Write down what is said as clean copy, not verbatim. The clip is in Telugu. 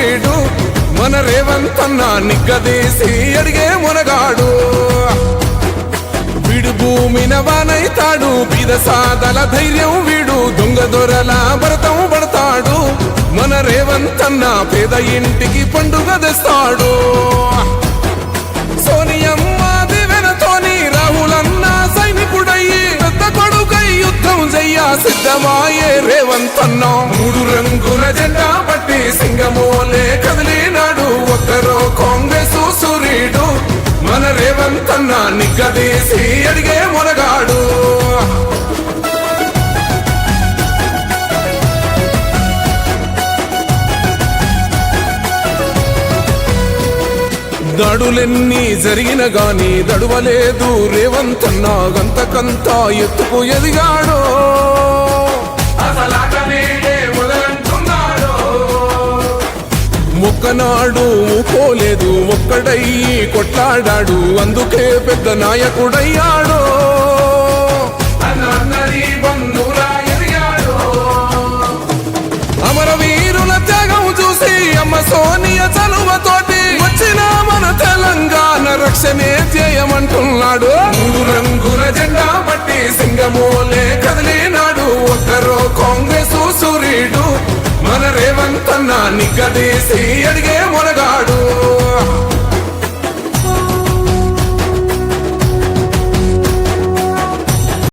సూరీడు మన రేవంత్ అన్న నిగ్గదీసి అడిగే మునగాడు వీడు భూమిన వానైతాడు బీద సాదల ధైర్యం వీడు దొంగ దొరల భరతం పడతాడు మన రేవంత్ అన్న పేద ఇంటికి పండుగ తెస్తాడు సోనియమ్మ దివెనతోని రాహులన్న సైనికుడయ్యి పెద్ద కొడుకై యుద్ధం చెయ్య సిద్ధమాయే రేవంత్ అన్న మూడు రంగుల జెండా పట్టి సింగమోలే కదిలినాడు ఒక్కరో కాంగ్రెస్ సూరీడు మన రేవంత్ అన్న నిగ్గదీసి అడిగే మునగాడు దాడులెన్ని జరిగిన గాని దడువలేదు రేవంత్ అన్న గంతకంతా ఎత్తుకు ఎదిగాడు ఒక్కనాడు ఊకోలేదు ఒక్కడయ్యి కొట్లాడాడు అందుకే పెద్ద నాయకుడయ్యాడు అమరవీరుల త్యాగం చూసి అమ్మ సోనియ చలువతోటి వచ్చిన మన తెలంగాణ రక్షణే